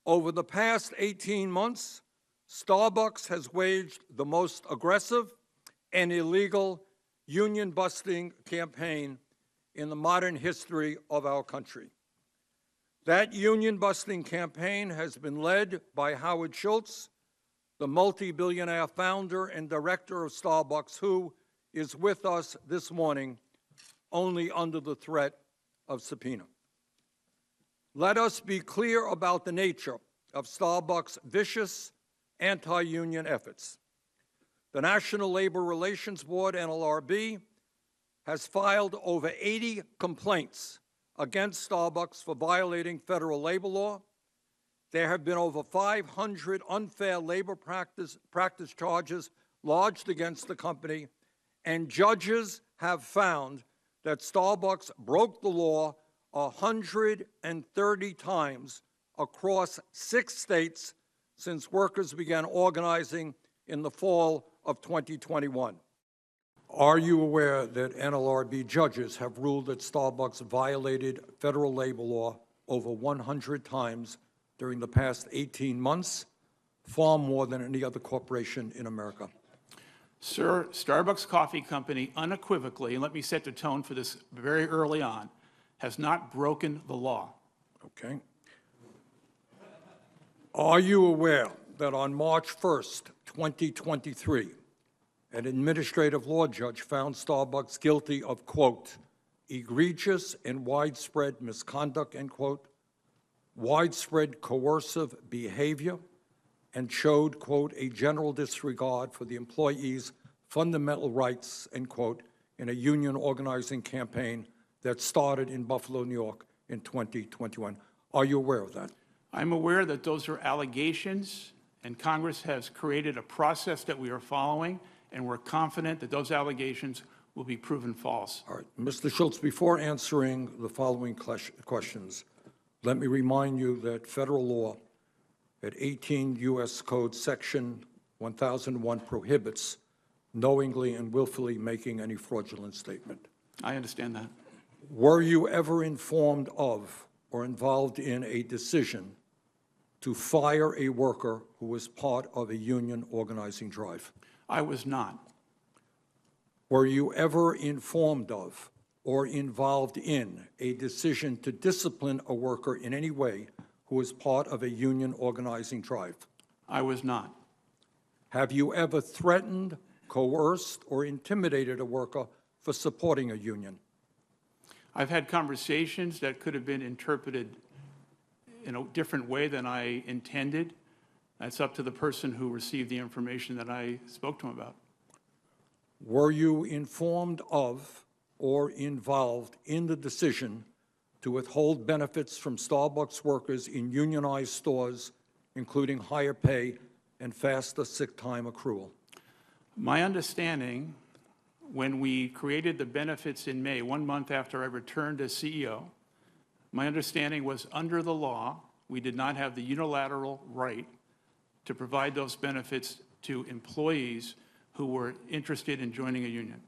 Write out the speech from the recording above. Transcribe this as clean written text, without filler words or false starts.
Over the past 18 months, Starbucks has waged the most aggressive and illegal union-busting campaign in the modern history of our country. That union-busting campaign has been led by Howard Schultz, the multi-billionaire founder and director of Starbucks, who is with us this morning only under the threat of subpoena. Let us be clear about the nature of Starbucks' vicious anti-union efforts. The National Labor Relations Board, NLRB, has filed over 80 complaints against Starbucks for violating federal labor law. There have been over 500 unfair labor practice charges lodged against the company, and judges have found that Starbucks broke the law 130 times across 6 states since workers began organizing in the fall of 2021. Are you aware that NLRB judges have ruled that Starbucks violated federal labor law over 100 times during the past 18 months, far more than any other corporation in America? Sir, Starbucks Coffee Company unequivocally, and let me set the tone for this very early on, has not broken the law. Okay. Are you aware that on March 1st, 2023, an administrative law judge found Starbucks guilty of, quote, egregious and widespread misconduct, end quote, widespread coercive behavior, and showed, quote, a general disregard for the employees' fundamental rights, end quote, in a union organizing campaign that started in Buffalo, New York in 2021. Are you aware of that? I'm aware that those are allegations, and Congress has created a process that we are following, and we're confident that those allegations will be proven false. All right. Mr. Schultz, before answering the following questions, let me remind you that federal law at 18 U.S. Code Section 1001 prohibits knowingly and willfully making any fraudulent statement. I understand that. Were you ever informed of or involved in a decision to fire a worker who was part of a union organizing drive? I was not. Were you ever informed of or involved in a decision to discipline a worker in any way who was part of a union organizing drive? I was not. Have you ever threatened, coerced, or intimidated a worker for supporting a union? I've had conversations that could have been interpreted in a different way than I intended. That's up to the person who received the information that I spoke to him about. Were you informed of or involved in the decision to withhold benefits from Starbucks workers in unionized stores, including higher pay and faster sick time accrual? My understanding, when we created the benefits in May, 1 month after I returned as CEO, my understanding was under the law, we did not have the unilateral right to provide those benefits to employees who were interested in joining a union.